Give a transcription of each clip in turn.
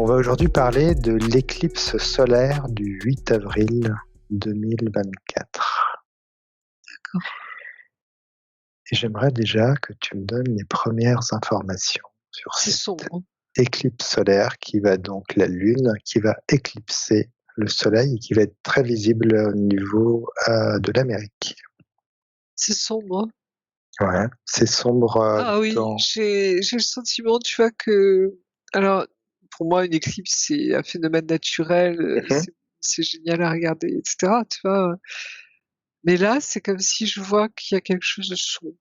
On va aujourd'hui parler de l'éclipse solaire du 8 avril 2024. D'accord. Et j'aimerais déjà que tu me donnes les premières informations sur C'est cette sombre. éclipse solaire qui va donc la Lune, qui va éclipser le Soleil et qui va être très visible au niveau de l'Amérique. C'est sombre. Ouais, c'est sombre Ah oui, dans... j'ai le sentiment, tu vois, que alors, pour moi, une éclipse, c'est un phénomène naturel, Mhm, c'est génial à regarder et cetera, tu vois? Mais là, c'est comme si je vois qu'il y a quelque chose de sombre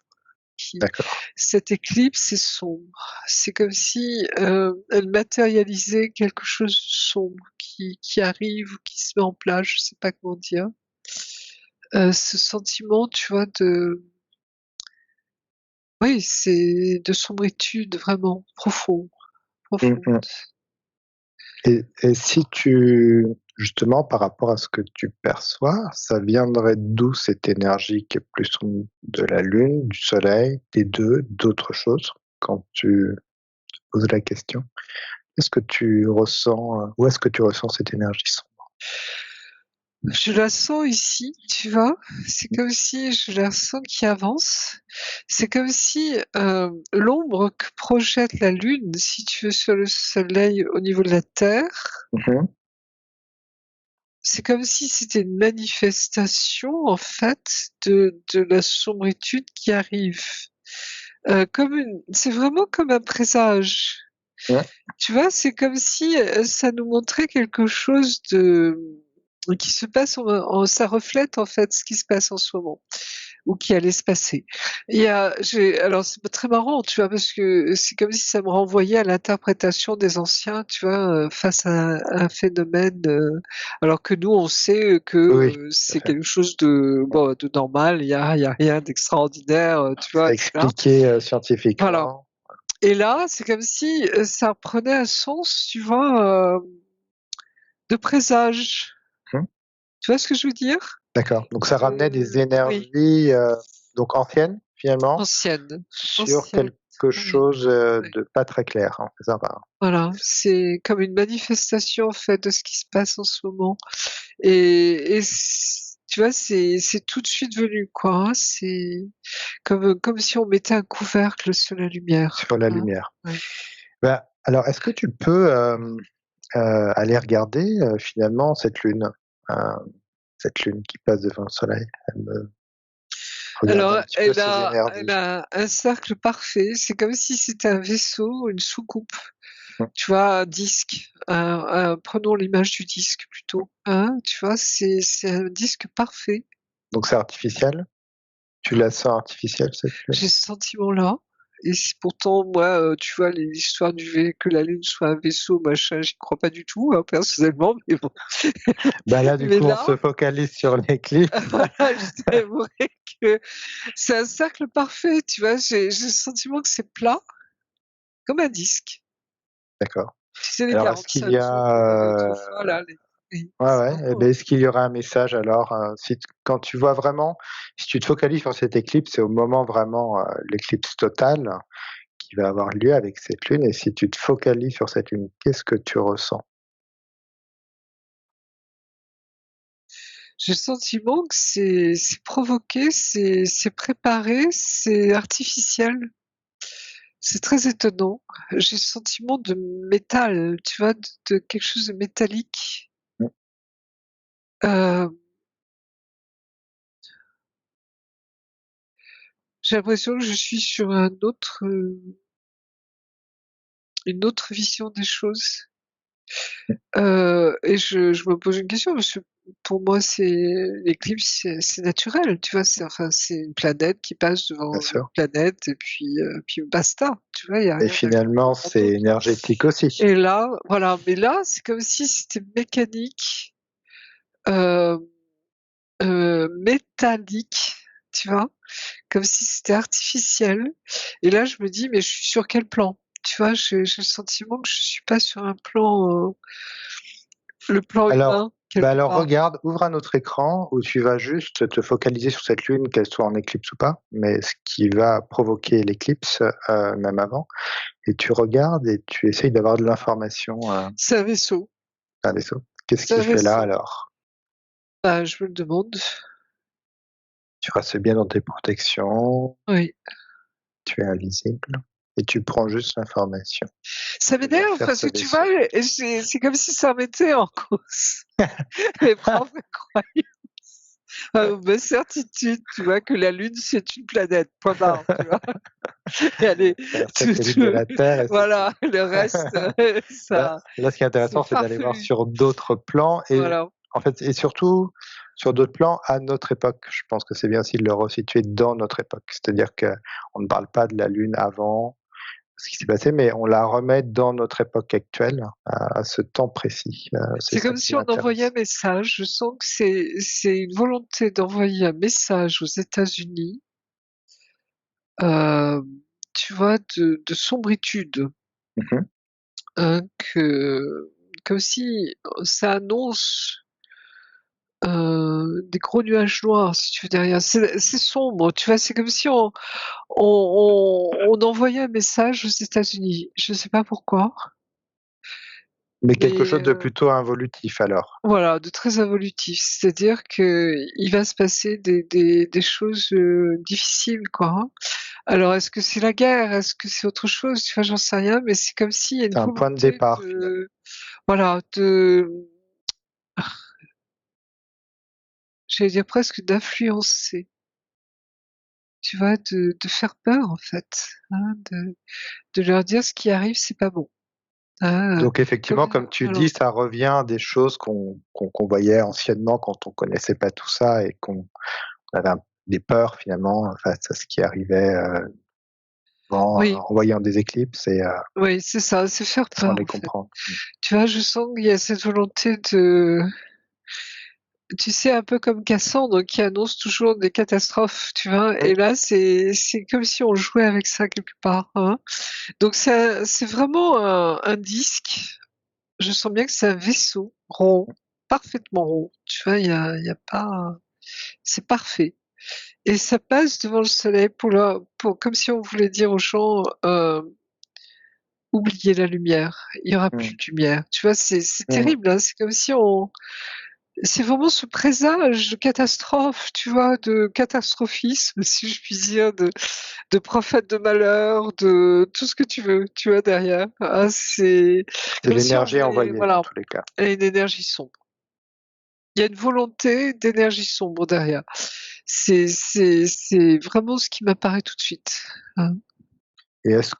qui d'accord. cette éclipse est sombre. C'est comme si, elle matérialisait quelque chose de sombre qui arrive ou qui se met en place, je sais pas comment dire. Ce sentiment, tu vois, de oui, c'est de sombritude vraiment profonde. Mhm. Et si tu, justement, par rapport à ce que tu perçois, ça viendrait d'où cette énergie qui est plus de la Lune, du Soleil, des deux, d'autres choses, quand tu te poses la question? Est-ce que tu ressens, où est-ce que tu ressens cette énergie sombre? Je la sens ici, tu vois? C'est comme si je la sens qui avance. C'est comme si, l'ombre que projette la lune, si tu veux, sur le soleil au niveau de la Terre, Mmh. c'est comme si c'était une manifestation, en fait, de la sombritude qui arrive. Comme une c'est vraiment comme un présage. Ouais, Tu vois? C'est comme si, ça nous montrait quelque chose de qui se passe en ça reflète en fait ce qui se passe en ce moment ou qui allait se passer. Il y a j'ai alors c'est pas très marrant, tu vois? Parce que c'est comme si ça me renvoyait à l'interprétation des anciens, tu vois? Face à un phénomène, alors que nous on sait que, oui, tout à c'est fait. quelque chose de bon, de normal, il y a rien d'extraordinaire, tu vois? C'est Et cetera. expliqué, Voilà. scientifiquement. Et là, c'est comme si, ça prenait un sens, tu vois, de présage. Mmh. Tu vois ce que je veux dire? D'accord, donc ça ramenait des Oui, énergies, donc anciennes, finalement, ancienne, sur ancienne, quelque oui, chose, oui. de pas très clair, en faisant part. Voilà, c'est comme une manifestation, en fait, de ce qui se passe en ce moment et tu vois, c'est tout de suite venu, quoi, hein. C'est comme si on mettait un couvercle sur la lumière, Sur la hein. lumière. Ouais. Bah, alors est-ce que tu peux, aller regarder, finalement heu, cette lune qui passe devant le soleil? Elle me regarder un Alors petit peu ces elle énergies. a un cercle parfait, c'est comme si c'était un vaisseau, une soucoupe. Mmh. Tu vois, un disque, prenons l'image du disque plutôt, hein, tu vois? C'est un disque parfait. Donc c'est artificiel? Tu la sens artificielle cette lune? J'ai ce sentiment-là et c'est pourtant moi, tu vois, l'histoire du vai que la Lune soit un vaisseau machin, j'y crois pas du tout, hein, personnellement, mais bon. Bah, là, du Mais coup, on là, se focalise sur l'éclipse. voilà, je t'avouerai que c'est un cercle parfait, tu vois? J'ai le sentiment que c'est plat, comme un disque. D'accord. Tu sais les Alors est-ce qu'il y 45 tours qu'on avait a, autrefois là, les oui, ouais, c'est ouais, et vraiment, beh, est-ce qu'il y aura un message alors, si t quand tu vois vraiment, si tu te focalises sur cette éclipse, c'est au moment vraiment, l'éclipse totale qui va avoir lieu avec cette lune, et si tu te focalises sur cette lune, qu'est-ce que tu ressens? j'ai le sentiment que c'est provoqué, c'est préparé, c'est artificiel. C'est très étonnant. J'ai le sentiment de métal, tu vois? De quelque chose de métallique. Mmh, Heu, j'ai l'impression que je suis sur une autre vision des choses. mmh, Et je me pose une question parce que pour moi l'éclipse c'est naturel, tu vois? C'est une planète qui passe bien devant une sûr, planète et puis basta, tu vois? Il y a et rien finalement, c'est d'autre. énergétique aussi. Et là, voilà, mais là, c'est comme si c'était mécanique, hem, métallique, tu vois? Comme si c'était artificiel et là, je me dis: «Mais je suis sur quel plan?» Tu vois? J'ai le sentiment que je suis pas sur un plan, le plan Alors humain. Bah, quelque alors part. regarde, ouvre un autre écran où tu vas juste te focaliser sur cette lune, qu'elle soit en éclipse ou pas, mais ce qui va provoquer l'éclipse, même avant, et tu regardes et tu essayes d'avoir de l'information, C'est un vaisseau, d'un vaisseau. Qu'est-ce c'est qu'il un fait là vaisseau. alors? Bah, je me le demande. Tu restes bien dans tes protections, Oui. tu es invisible et tu prends juste l'information. Ça Que va m'énerve faire parce ce que tu vois, vaisseau? c'est comme si ça remettait en cause mes propres croyances, mes certitudes, tu vois, que la Lune, c'est une planète, point barre, tu vois? Et allez, C'est un satellite de tout la Terre et c'est voilà, tout. le reste, Là ça là, ce qui est c'est intéressant, c'est d'aller voir farfelu. sur d'autres plans et Voilà. en fait et surtout sur d'autres plans à notre époque. Je pense que c'est bien aussi de le resituer dans notre époque. C'est-à-dire qu'on ne parle pas de la Lune avant, ce qui s'est passé, mais on la remet dans notre époque actuelle, à ce temps précis. C'est C'est ça comme qui si on envoyait un m'intéresse. message. Je sens que c'est une volonté d'envoyer un message aux États-Unis, hem, tu vois, de sombritude, Mmh mh. que comme si, ça annonce, des gros nuages noirs, si tu veux, derrière. C'est sombre, tu vois? C'est comme si on envoyait un message aux États-Unis. Je sais pas pourquoi, Mais quelque mais chose de plutôt involutif alors? voilà, de très involutif. C'est-à-dire qu'il va se passer des choses, difficiles, quoi, hein. Alors est-ce que c'est la guerre? Est-ce que c'est autre chose? Tu vois? J'en sais rien, mais c'est comme s'il y a une C'est un point de volonté départ finalement. de voilà, de j'allais dire presque d'influencer, tu vois? De faire peur, en fait, hein, de leur dire: «Ce qui arrive, c'est pas bon», hein, Donc comme effectivement, comme tu voilà. dis, ça revient à des choses qu'on voyait anciennement quand on connaissait pas tout ça et qu'on avait des peurs finalement face à ce qui arrivait, Oui, en voyant des éclipses et oui, c'est ça, c'est faire sans peur, les en fait. comprendre. Tu vois? Je sens qu'il y a cette volonté de tu sais, un peu comme Cassandre qui annonce toujours des catastrophes, tu vois? Oui, Et là, c'est comme si on jouait avec ça quelque part, hein. Donc c'est vraiment un disque. Je sens bien que c'est un vaisseau rond, parfaitement rond, tu vois? Il y a pas c'est parfait et ça passe devant le soleil pour comme si on voulait dire aux gens, «Oubliez la lumière, il y aura mmh, plus de lumière». Tu vois? C'est mmh. terrible, hein, c'est comme si on c'est vraiment ce présage de catastrophe, tu vois? De catastrophisme, si je puis dire, de prophète de malheur, de tout ce que tu veux, tu vois? Derrière. Ah, c'est C'est comme si on l'énergie voulait envoyée dans voilà, tous les cas. et une énergie sombre. Il y a une volonté d'énergie sombre derrière. C'est vraiment ce qui m'apparaît tout de suite, hein. Et est-ce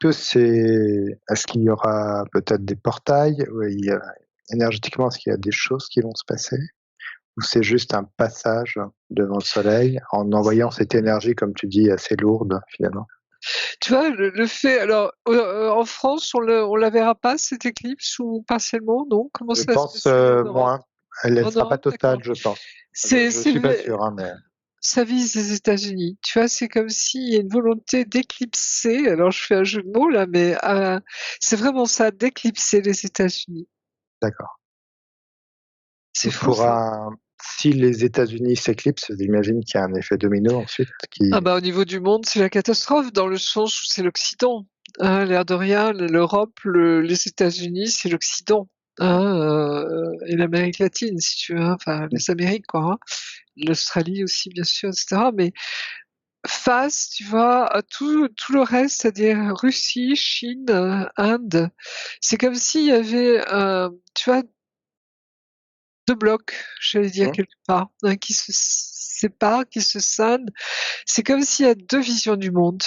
qu'il y aura peut-être des portails? Où il y a énergétiquement, est-ce qu'il y a des choses qui vont se passer? Ou c'est juste un passage devant le soleil en envoyant cette énergie, comme tu dis, assez lourde finalement? Tu vois, le fait alors, en France, on la verra pas cette éclipse ou partiellement, non? Comment Je ça va se pense, passer en Europe? moins. Elle En sera pas Europe? D'accord. totale, je pense. C'est Je c'est suis pas vrai, sûr, hein, mais ça vise les États-Unis. Tu vois, c'est comme s'il y a une volonté d'éclipser, alors je fais un jeu de mots là, mais, c'est vraiment ça, d'éclipser les États-Unis. d'accord. C'est Donc fou ça. si les États-Unis s'éclipsent, j'imagine qu'il y a un effet domino ensuite Ah qui bah, au niveau du monde, c'est la catastrophe dans le sens où c'est l'Occident, hein, l'air de rien, l'Europe, les États-Unis, c'est l'Occident, hein, et l'Amérique latine si tu veux, hein, enfin mmh, les Amériques quoi, hein. L'Australie aussi bien sûr et cetera, mais face, tu vois, à tout le reste, c'est-à-dire Russie, Chine, Inde, c'est comme s'il y avait, tu vois, 2 blocs, j'allais dire mmh, quelque part, hein, qui se séparent, qui se scindent. C'est comme s'il y a 2 visions du monde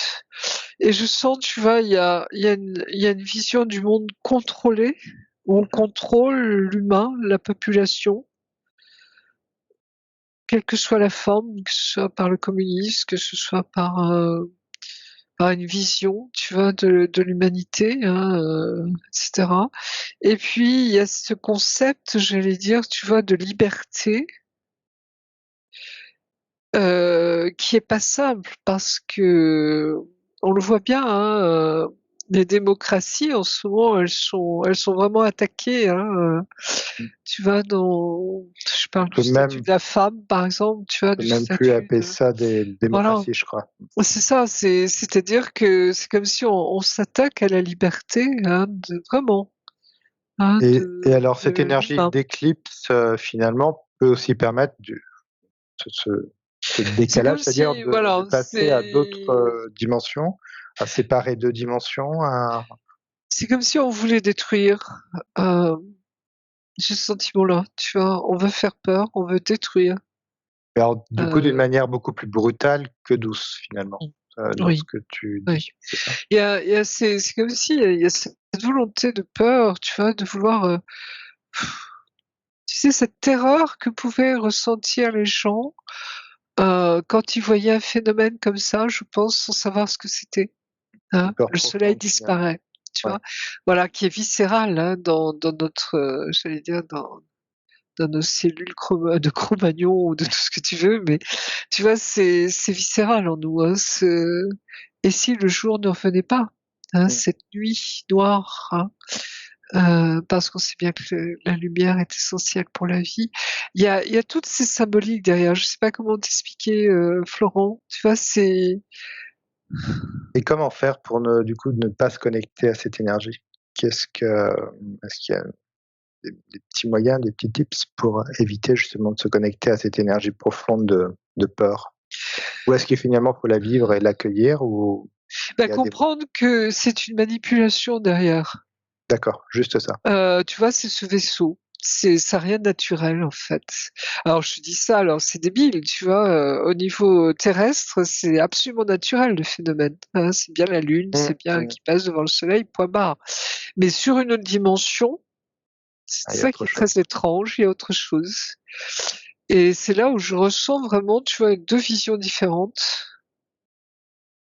et je sens, tu vois, il y a une vision du monde contrôlé, où on mmh. contrôle l'humain, la population, quelle que soit la forme, que ce soit par le communisme, que ce soit par une vision, tu vois, de l'humanité, hein, et cetera. Et puis il y a ce concept, j'allais dire, tu vois, de liberté, qui est pas simple parce qu'on le voit bien, hein, les démocraties en ce moment, elles sont vraiment attaquées, hein, Mmh. tu vois, dans je parle On du peut statut même, de la femme, par exemple, tu vois, peut du même plus statut appeler de... ça des Voilà, démocraties, je crois. c'est ça, c'est-à-dire que c'est comme si on s'attaque à la liberté, hein, vraiment, hein, Et alors, de cette énergie l'humain. d'éclipse, finalement, peut aussi permettre ce, ce- ce C'est comme décalage, c'est-à-dire si, de voilà, passer à d'autres dimensions, à séparer deux dimensions. c'est comme si on voulait détruire. euh, J'ai ce sentiment-là, tu vois, on veut faire peur, on veut détruire. Alors, du coup, d'une Euh, manière beaucoup plus brutale que douce, finalement, dans ce oui, que tu oui. dis, c'est ça? C'est comme si il y a cette volonté de peur, tu vois, de vouloir, tu sais, cette terreur que pouvaient ressentir les gens quand ils voyaient un phénomène comme ça, je pense, sans savoir ce que c'était. Une Hein. peur Le soleil profonde, finalement. disparaît, tu Ouais. vois, voilà, qui est viscéral hein, dans notre, j'allais dire, dans nos cellules de Cro-Magnon ou de tout ce que tu veux, mais tu vois, c'est viscéral en nous. Hein, et si le jour ne revenait pas, hein, Mm. cette nuit noire, hein, parce qu'on sait bien que la lumière est essentielle pour la vie. Il y a toutes ces symboliques derrière. Je sais pas comment t'expliquer, Florent. Tu vois, c'est Et comment faire pour du coup, ne pas se connecter à cette énergie? Est-ce qu'il y a des petits moyens, des petits tips pour éviter justement de se connecter à cette énergie profonde de peur? Ou est-ce que finalement, faut la vivre et l'accueillir ou bah, il y a des moyens? comprendre que c'est une manipulation derrière. D'accord, juste ça. Tu vois, c'est ce vaisseau. Ça a rien de naturel, en fait. Alors je te dis ça, alors c'est débile, tu vois? Au niveau terrestre, c'est absolument naturel le phénomène, hein. C'est bien la Lune, Mmh, c'est bien mmh. qui passe devant le Soleil, point barre. Mais sur une autre dimension, c'est Ah, il y a ça qui autre est chose. très étrange, il y a autre chose. Et c'est là où je ressens vraiment, tu vois, 2 visions différentes,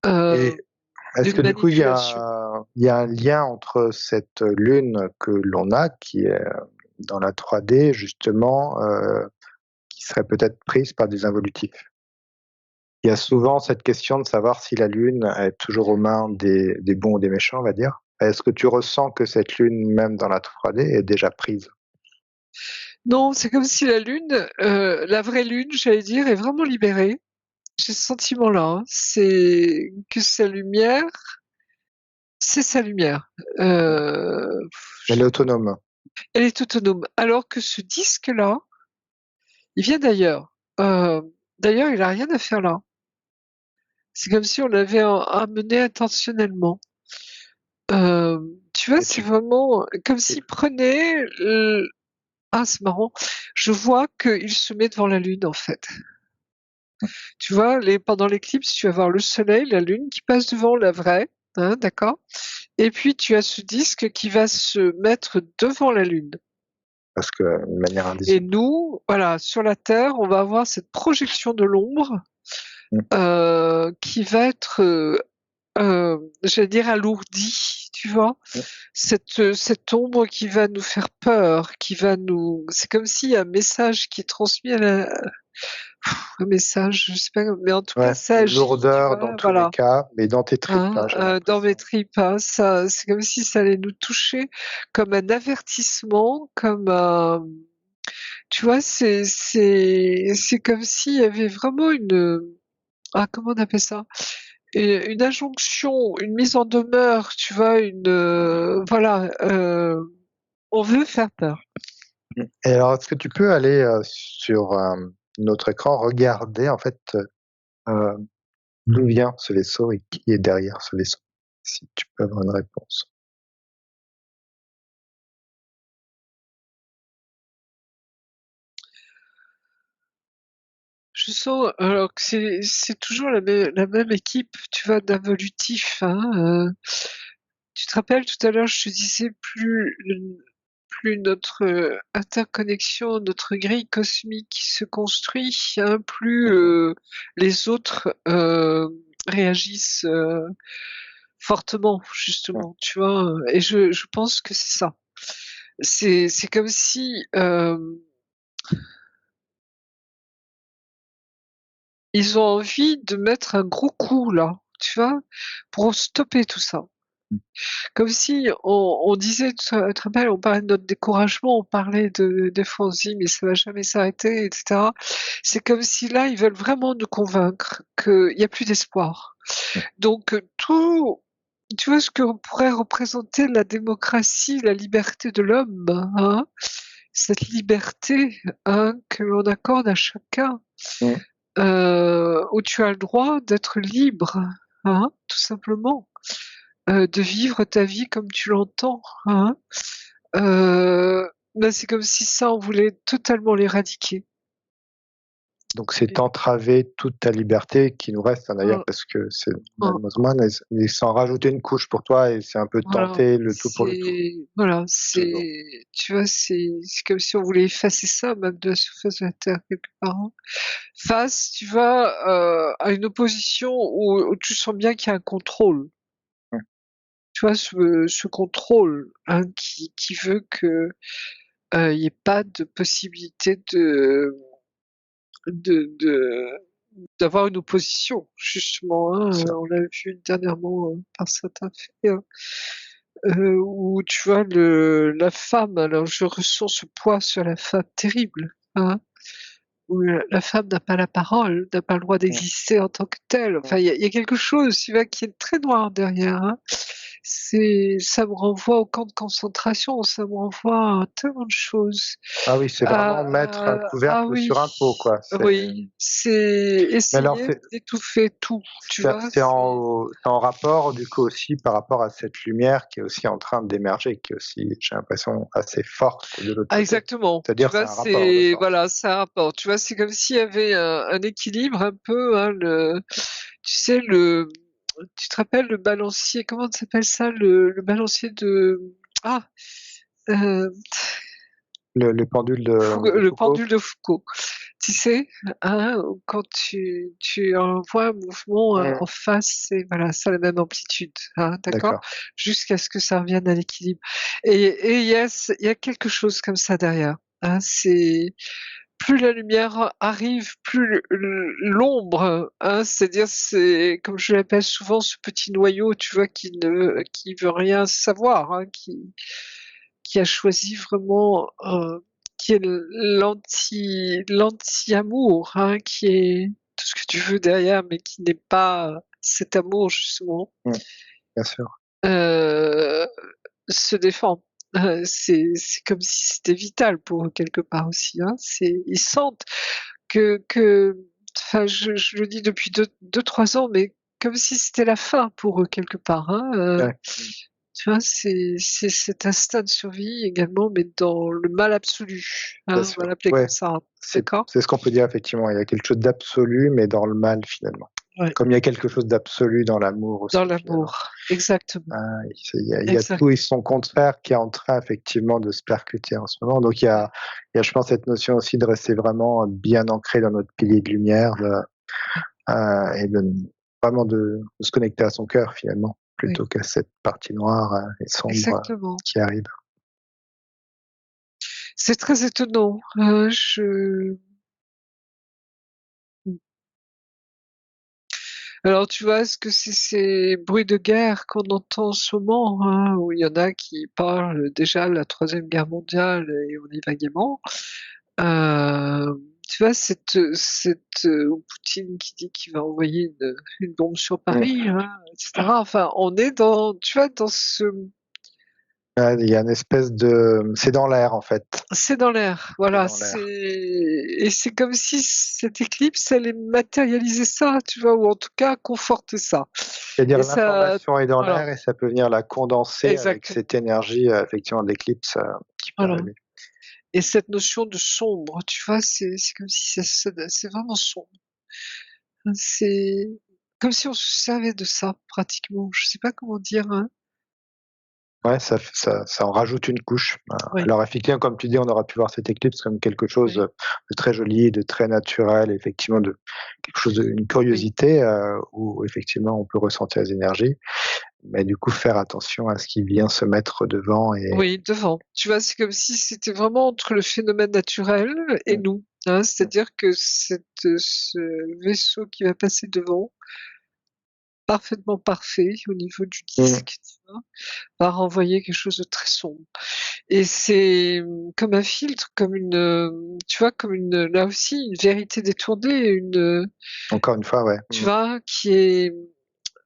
Et est-ce d'une que du coup, manipulation. il y a un lien entre cette lune que l'on a, qui est dans la 3D justement, qui serait peut-être prise par des involutifs? Il y a souvent cette question de savoir si la lune est toujours aux mains des bons ou des méchants, on va dire. Est-ce que tu ressens que cette lune, même dans la 3D, est déjà prise? Non, c'est comme si la Lune, la vraie Lune, j'allais dire, est vraiment libérée. J'ai ce sentiment-là, hein. C'est que c'est sa lumière. Elle est autonome. Elle est autonome. Alors que ce disque-là, il vient d'ailleurs. D'ailleurs, il a rien à faire là. C'est comme si on l'avait amené intentionnellement. Tu vois, Et c'est tu vraiment comme et s'il prenait. Ah, c'est marrant. Je vois qu'il se met devant la lune en fait. Tu vois, pendant l'éclipse, tu vas voir le soleil, la lune qui passe devant la vraie, hein, d'accord? Et puis tu as ce disque qui va se mettre devant la lune. parce que de manière Et invisible. nous, voilà, sur la Terre, on va avoir cette projection de l'ombre Mmh. qui va être, j'allais dire alourdie, tu vois? Mmh. Cette ombre qui va nous faire peur, qui va nous c'est comme s'il y a un message qui est transmis à la un message, je sais pas, mais en tout cas Ouais, ça une agit, tu lourdeur dans vois? tous les Voilà. cas, mais dans tes tripes, Hein, hein, j'ai dans mes l'impression. tripes, hein, ça c'est comme si ça allait nous toucher comme un avertissement, comme un tu vois? C'est comme s'il y avait vraiment ah, comment on appelle ça? Une injonction, une mise en demeure, tu vois? Voilà, on veut faire peur. Mmh. Et alors, est-ce que tu peux aller, sur, notre écran, regarder en fait, d'où vient ce vaisseau et qui est derrière ce vaisseau? Si tu peux avoir une réponse. Je sens alors que c'est toujours la même équipe, tu vois? D'involutifs, hein, tu te rappelles tout à l'heure, je te disais plus notre, interconnexion, notre grille cosmique se construit, hein, plus, Mmh. les autres, réagissent, fortement Mmh. justement, tu vois? Et je pense que c'est ça. C'est comme si, ils ont envie de mettre un gros coup là, tu vois? Pour stopper tout ça. Mmh. Comme si on disait, tu te rappelles, on parlait de notre découragement, on parlait des fois on se dit: «Mais ça va jamais s'arrêter» et cetera. C'est comme si là, ils veulent vraiment nous convaincre qu'il y a plus d'espoir. Mmh. Donc tout tu vois ce que pourrait représenter la démocratie, la liberté de l'homme, hein? Cette liberté, hein, que l'on accorde à chacun, Mmh. où tu as le droit d'être libre, hein, tout simplement, de vivre ta vie comme tu l'entends, hein. Là, c'est comme si ça, on voulait totalement l'éradiquer. Donc c'est Et entraver toute ta liberté qui nous reste, hein, d'ailleurs, heu, parce que c'est heu, malheureusement mais sans rajouter une couche pour toi et c'est un peu voilà, tenter le tout pour le tout, toujours. tu vois, c'est comme si on voulait effacer ça même de la surface de la terre quelque part, hein. Face, tu vois, à une opposition où tu sens bien qu'il y a un contrôle. Mmh. Tu vois, ce contrôle, hein, qui veut que, il y ait pas de possibilité de d'avoir une opposition justement, hein, C'est ça. on l'a vu dernièrement, par certains faits, hein, où tu vois la femme, alors je ressens ce poids sur la femme terrible, hein, où la femme n'a pas la parole, n'a pas le droit Mmh. d'exister en tant que telle. Mmh. Enfin, il y a quelque chose, tu vois, qui est très noir derrière, hein. Ça me renvoie au camp de concentration, ça me renvoie à tellement de choses. Ah oui, c'est vraiment mettre un Ah couvercle oui, sur un pot, quoi. oui, c'est Mais alors essayer d'étouffer tout, tu c'est vois? C'est c'est en rapport, du coup, aussi par rapport à cette lumière qui est aussi en train d'émerger, qui est aussi, j'ai l'impression, assez forte de l'autre ah côté. exactement, tu C'est-à-dire c'est vois? un rapport de C'est force. voilà, c'est un rapport, tu vois? C'est comme s'il y avait un équilibre un peu, hein, tu sais tu te rappelles le balancier, comment ça s'appelle ça? Le balancier de ah! Heu, Le pendule de Le Foucault? pendule de Foucault. Tu sais? Hein, quand tu envoies un mouvement, Mmh. en face, c'est voilà, ça a la même amplitude, hein, d'accord? D'accord. Jusqu'à ce que ça revienne à l'équilibre et il y a quelque chose comme ça derrière, hein, c'est plus la lumière arrive, plus l'ombre, hein, c'est-à-dire c'est comme je l'appelle souvent ce petit noyau, tu vois, qui veut rien savoir, hein, qui a choisi vraiment, qui est l'anti-amour, hein, qui est tout ce que tu veux derrière, mais qui n'est pas cet amour justement, Mmh. Bien sûr. heu, se défend. C'est comme si c'était vital pour eux quelque part aussi, hein. Ils sentent que enfin je le dis depuis 2-3 ans, mais comme si c'était la fin pour eux quelque part, hein, Ouais. Mmh. tu vois? C'est cet instinct de survie également, mais dans le mal absolu, Bien hein, on va sûr. l'appeler Ouais, comme ça, c'est d'accord? c'est ce qu'on peut dire effectivement. Il y a quelque chose d'absolu, mais dans le mal, finalement. Ouais, Comme il y a quelque chose d'absolu dans l'amour dans aussi, finalement. l'amour, exactement, Ah, il y a exact, tout et son contraire qui est en train effectivement de se percuter en ce moment. Donc ouais, il y a je pense cette notion aussi de rester vraiment bien ancré dans notre pilier de lumière, ouais, et vraiment de se connecter à son cœur finalement, oui, plutôt qu'à cette partie noire, et sombre, exactement. qui arrive. C'est très étonnant, mmh. Alors tu vois, est-ce que c'est ces bruits de guerre qu'on entend en ce moment, hein, où il y en a qui parlent déjà de la troisième guerre mondiale et on y va gaiement. Tu vois ou Poutine qui dit qu'il va envoyer une bombe sur Mmh. Paris, hein, et cetera. Enfin, on est dans tu vois, dans ce Ouais, il y a une espèce de c'est dans l'air en fait, c'est dans l'air, c'est voilà, dans l'air. c'est comme si cette éclipse allait matérialiser ça, tu vois? Ou en tout cas conforter ça C'est-à-dire et ça l'information est dans voilà, l'air et ça peut venir la condenser avec exactement, cette énergie, effectivement d'éclipse, qui peut voilà arriver. et cette notion de sombre, tu vois? C'est comme si c'est vraiment sombre. C'est comme si on se servait de ça pratiquement, je sais pas comment dire, hein. Ouais, ça en rajoute une couche. Oui, Alors effectivement, comme tu dis, on aurait pu voir cette éclipse comme quelque chose, oui, de très joli, de très naturel, effectivement de quelque chose de une oui, curiosité, où effectivement on peut ressentir les énergies. Mais du coup, faire attention à ce qui vient se mettre devant et oui, devant. Tu vois? C'est comme si c'était vraiment entre le phénomène naturel et mmh, nous, hein. mmh, C'est-à-dire que ce vaisseau qui va passer devant, parfaitement parfait au niveau du Mmh. disque, tu vois? Va renvoyer quelque chose de très sombre et c'est, comme un filtre, comme tu vois, comme là aussi, une vérité détournée, Encore une fois, ouais. tu vois, qui est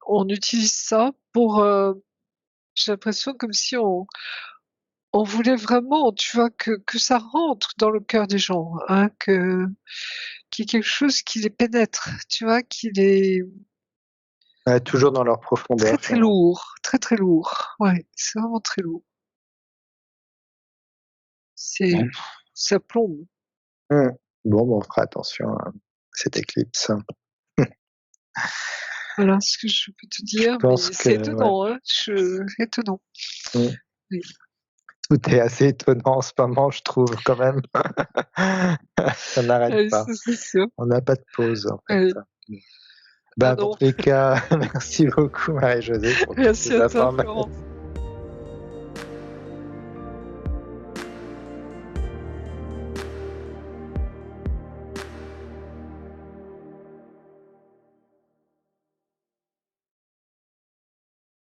on utilise ça pour, j'ai l'impression comme si on voulait vraiment, tu vois, que ça rentre dans le cœur des gens, hein, qu'il y ait quelque chose qui les pénètre, tu vois, qui les Ouais, toujours dans leur très, profondeur très finalement. lourd, très, très lourd. Ouais, c'est vraiment très lourd. C'est ça plombe. Mmh. Bon, bah, on fera attention à cette éclipse. Voilà ce que je peux te Je dire, pense mais c'est que ouais, étonnant, hein, étonnant. mmh, Oui, tout est assez étonnant en ce moment, je trouve quand même. Ça n'arrête oui, pas. ça c'est sûr. On n'a pas de pause en fait. Oui. Mmh. Ah Bah, dans non. tous les cas, merci beaucoup Marie-Josée pour toutes Merci ces à toi informations. Florent.